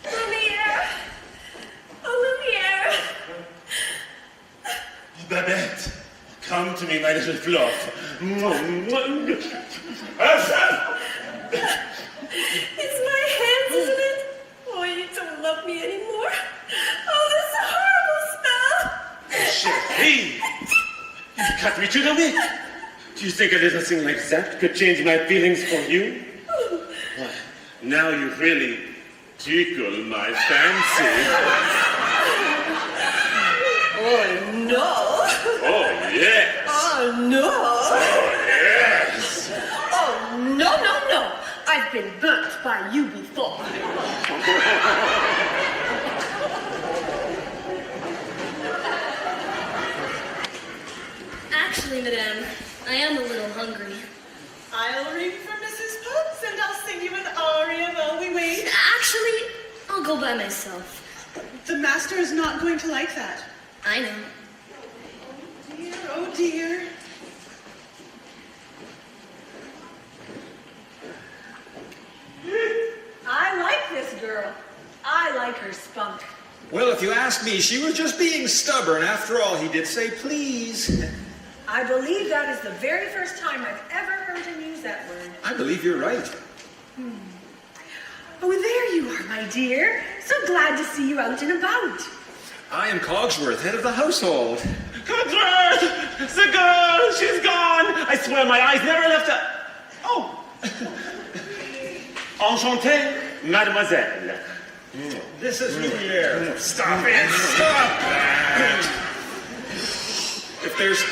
Lumiere! Oh, Lumiere! Babette, come to me, my little fluff. Elsa! It's my hands, isn't it? Oh, you don't love me anymore. Oh, this is a horrible spell. Chérie! You cut me to the quick. Do you think a little thing like that could change my feelings for you? Why, now you really tickle my fancy. Oh, no. Oh, yes. Oh, no. Oh, yes. Oh, no, no, no. I've been burnt by you before. Actually, madame, I am a little hungry. I'll ring for Mrs. Potts and I'll sing you an aria while we wait. Actually, I'll go by myself. The master is not going to like that. I know. Dear, oh dear. I like this girl. I like her spunk. Well, if you ask me, she was just being stubborn. After all, he did say please. I believe that is the very first time I've ever heard him use that word. I believe you're right. Oh, there you are, my dear. So glad to see you out and about. I am Cogsworth, head of the household. Cogsworth! The girl! She's gone! I swear my eyes never left her. Oh! Enchanté, mademoiselle. This is Lumiere. Stop it! Stop! If there's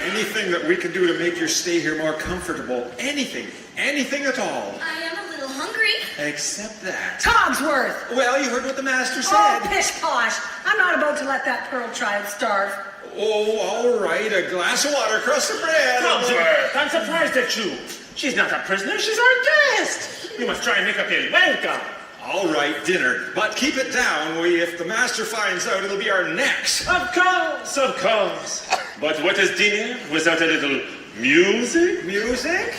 anything that we can do to make your stay here more comfortable, anything at all, I am a little hungry. except that. Cogsworth! Well, you heard what the master Oh, said. pish posh. I'm not about to let that pearl child starve. Oh, all right, a glass of water across the bread. Cogsworth, I'm surprised at you. She's not a prisoner, she's our guest. You must try and make her feel welcome. All right, dinner, but keep it down. If the master finds out, it'll be our necks. Of course, of course. But what is dinner without a little music? Music?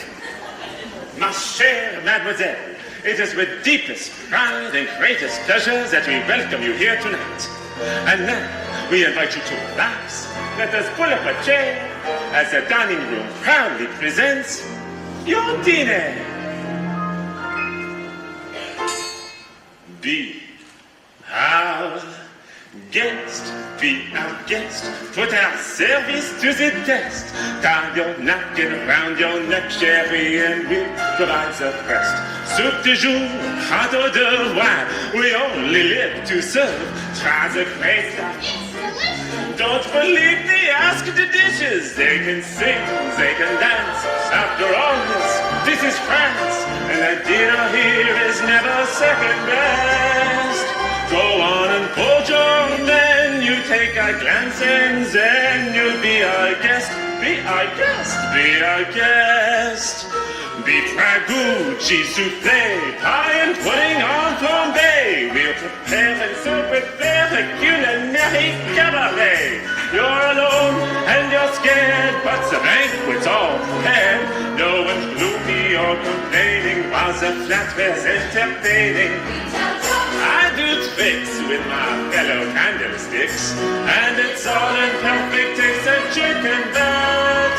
Ma chère mademoiselle, it is with deepest pride and greatest pleasure that we welcome you here tonight. And now, we invite you to relax. Let us pull up a chair as the dining room proudly presents your dinner. Be our guest, be our guest, put our service to the test. Tie your napkin around your neck, sherry, and we'll provide the rest. Soup du jour, hot hors d'oeuvre, wine, we only live to serve. Try the great stuff. Don't believe they ask the dishes. They can sing, they can dance. After all this is France, and the dinner here is never second best. Go on and put your menu, take a glance, and then you'll be our guest. Be our guest, be our guest. Beef ragout, cheese soufflé, pie and pudding en flambé. We'll prepare and serve with their culinary cabaret. You're alone and you're scared, but the banquet's all prepared. No one's gloomy or complaining while the flatware's entertaining. I do tricks with my fellow candlesticks, and it's all in perfect taste, a chicken that.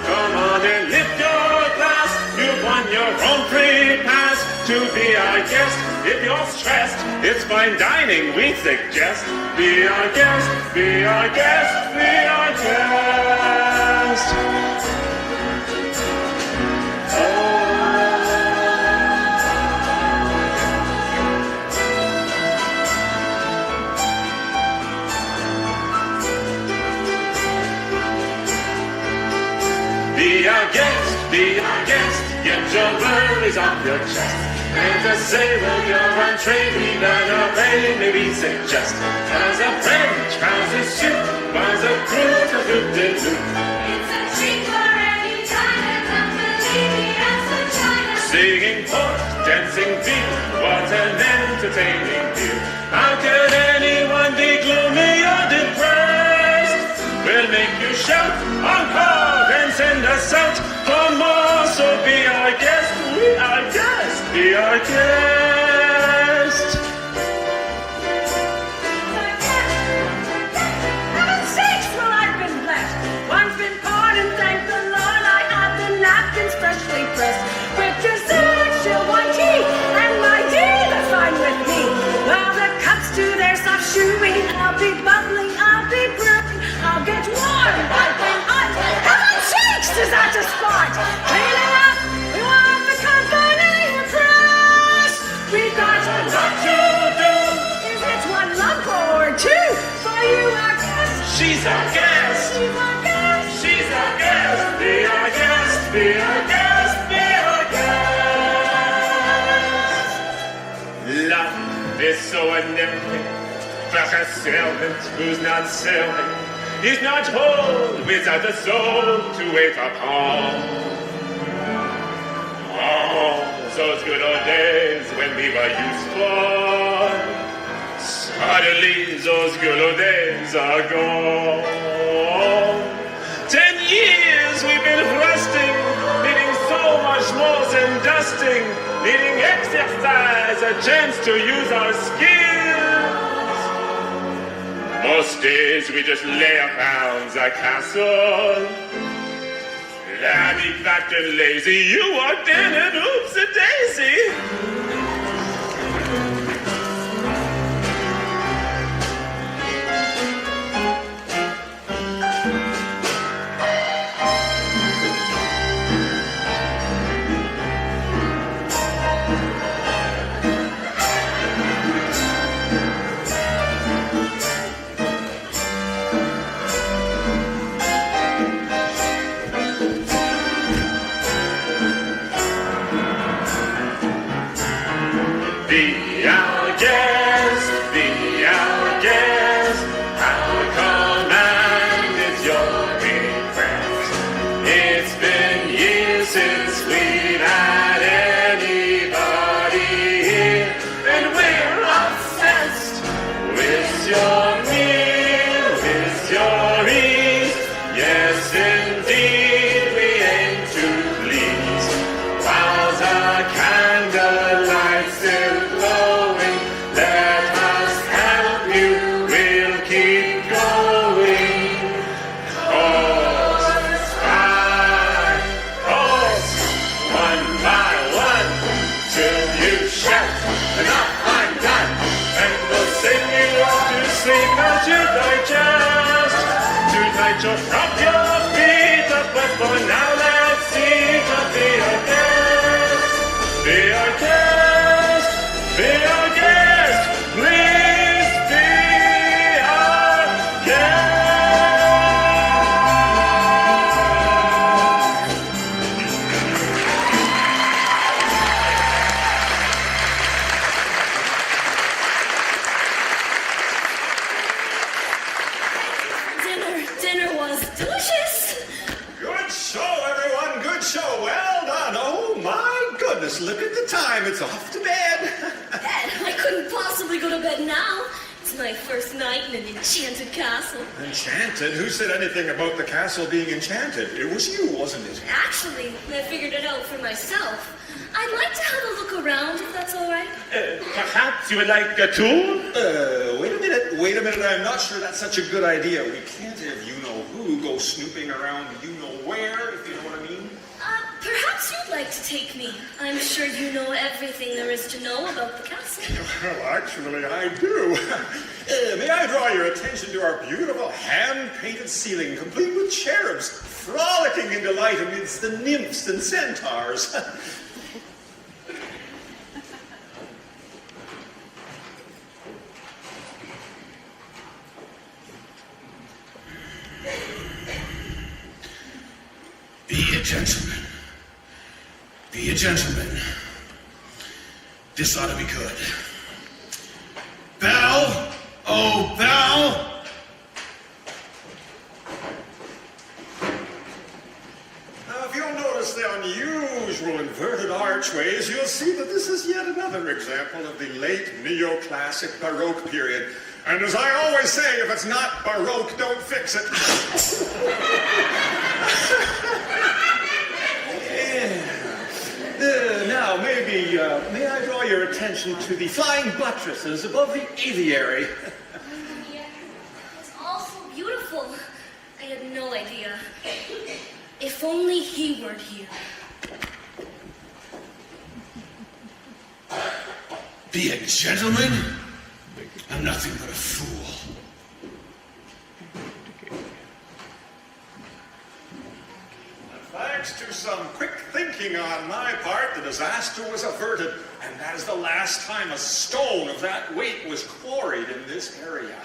Come on and lift your glass, you've won your own free pass to be our guest. If you're stressed, it's fine dining we suggest. Be our guest, be our guest, be our guest. Be our guest, be our guest, get your worries off your chest. And to savor your entree, we learn a way, maybe suggest. How's a French, how's a soup, how's a crew to do de do. It's a treat for any time, come believe me, as a China. Singing pork, dancing beef, what an entertaining view. How could anyone be gloomy or depressed? We'll make you shout, encore, and send us out for more. So be our guest, be our guest, be our guest. Heaven's sakes, well, I've been blessed. One's been poured and thank the Lord I have the napkins freshly pressed. With dessert, she'll want tea, and my tea, that's fine with me. While the cups do their soft shoeing, I'll be bubbling, I'll be brewing, I'll get warm, piping hot. Heaven's sakes, does that just spot? Cleaning up, we want the company impressed. We've got a lot to do. Is it one lump or two? For you, our guest. She's our guest. She's our guest. She's our guest. Be our guest. Be our guest. Be our guest. Life is so unending. For a servant who's not serving, he's not whole without a soul to wait upon. Oh, those good old days when we were useful. Suddenly those good old days are gone. 10 years we've been rusting, needing so much more than dusting, needing exercise, a chance to use our skills. Most days we just lay around the castle. Labby, fat and lazy, you walked in and oops-a-daisy. Be our guest, be our guest. Our command is your request. It's been years since we've had anybody here, and we're obsessed with your meal, with your ease. Yes, indeed, we aim to please. While the candlelight still glowing, let us help you, we'll keep going. 'Cause So prop your feet up, but for now let's see to be our guest. Be our guest. Be our guest. Please be our guest. Dinner was delicious. Good show, everyone. Good show. Well done. Oh, my goodness. Look at the time. It's off to bed. Dad, I couldn't possibly go to bed now. It's my first night in an enchanted castle. Enchanted? Who said anything about the castle being enchanted? It was you, wasn't it? Actually, I figured it out for myself. I'd like to have a look around, if that's all right. Perhaps you would like a tour? Wait a minute. I'm not sure that's such a good idea. We can't have you-know-who go snooping around you-know-where, if you know what I mean. Perhaps you'd like to take me. I'm sure you know everything there is to know about the castle. Well, actually, I do. May I draw your attention to our beautiful hand-painted ceiling, complete with cherubs, frolicking in delight amidst the nymphs and centaurs. Be a gentleman. Be a gentleman. This ought to be good. Belle! Oh, Belle! Now, if you'll notice the unusual inverted archways, you'll see that this is yet another example of the late neoclassic Baroque period. And as I always say, if it's not Baroque, don't fix it. Now, may I draw your attention to the flying buttresses above the aviary? It's all so beautiful. I had no idea. If only he weren't here. Be a gentleman? I'm nothing but a fool. Thanks to some quick thinking on my part, the disaster was averted, and that is the last time a stone of that weight was quarried in this area.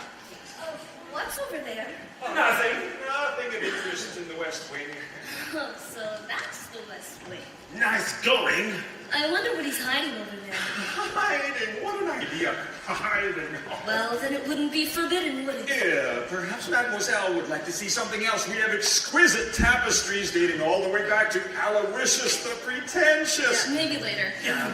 Oh, what's over there? Nothing of interest in the West Wing. Oh, so that's the West Wing. Nice going. I wonder what he's hiding over there. Hiding? What an idea. Hiding. Well, then it wouldn't be forbidden, would it? Yeah, perhaps Mademoiselle would like to see something else. We have exquisite tapestries dating all the way back to Aloysius the Pretentious. Yeah, maybe later.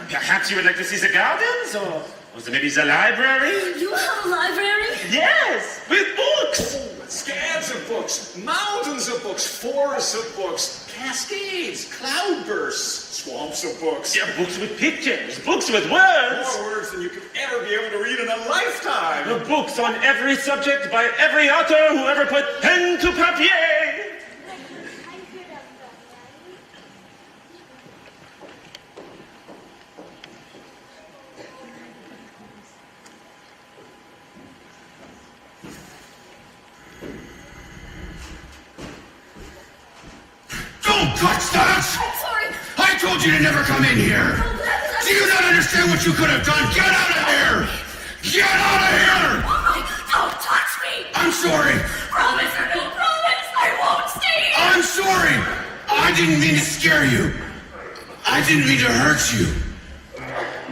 Perhaps you would like to see the gardens, or maybe the library? You have a library? Yes, with books. Scads of books, mountains of books, forests of books, cascades, cloudbursts, swamps of books. Yeah, books with pictures, books with words. More words than you could ever be able to read in a lifetime. The books on every subject by every author who ever put pen to papier. Don't touch that! I'm sorry. I told you to never come in here! Do you not understand what you could have done? Get out of here! Get out of here! Don't touch me! I'm sorry! Promise or no promise, I won't stay here! I'm sorry! I didn't mean to scare you. I didn't mean to hurt you.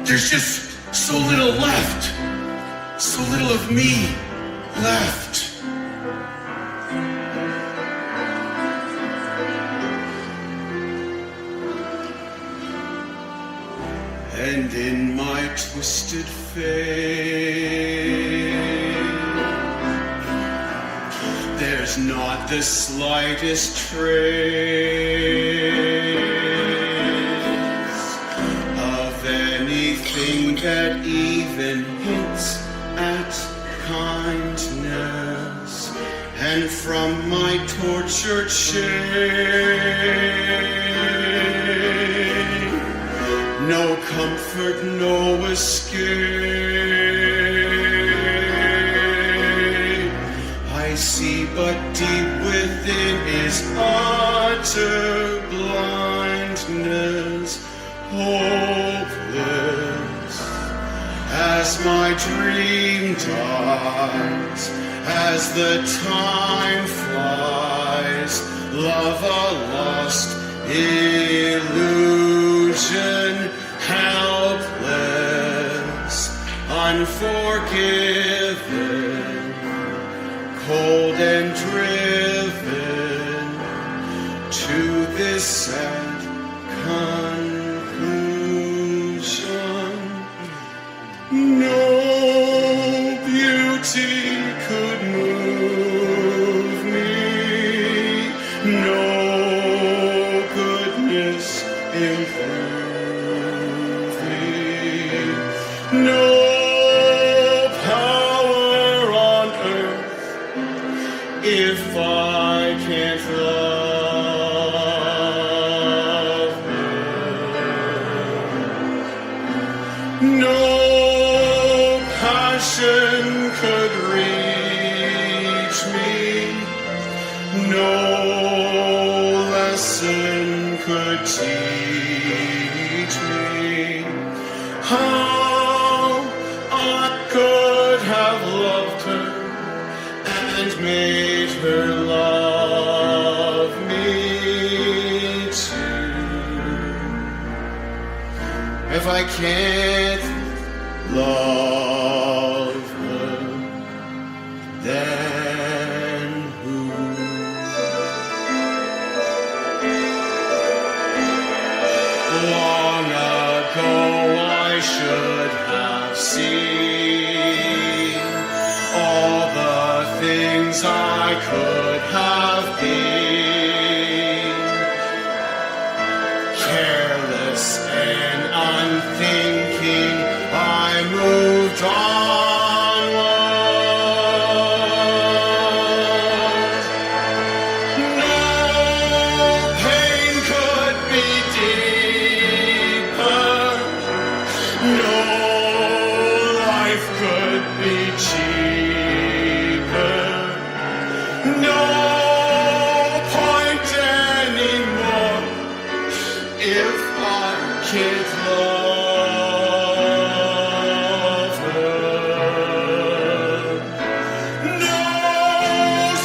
There's just so little left. So little of me left. And in my twisted fate, there's not the slightest trace of anything that even hints at kindness. And from my tortured shame, no comfort, no escape. I see but deep within is utter blindness, hopeless. As my dream dies, as the time flies, love a lost illusion, helpless, unforgiven, cold and driven to this sad conclusion. No beauty could move me, no goodness improve me, no power on earth if I can't love her. No passion could reach me, no lesson could teach me how I could have loved her and made her love me too. If I can't love her, then who? Long ago I should have seen all the things I could have been. Careless and unthinking, I moved onward. No pain could be deeper, no life could be cheaper, no point anymore if I can't love her. No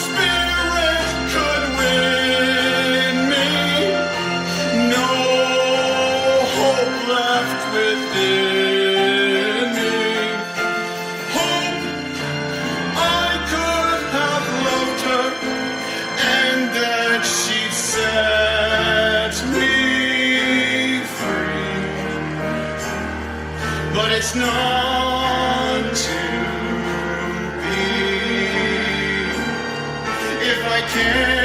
spirit could win me, no hope left within me. Hope I could have loved her and that she'd set me free. But it's not to be. If I can't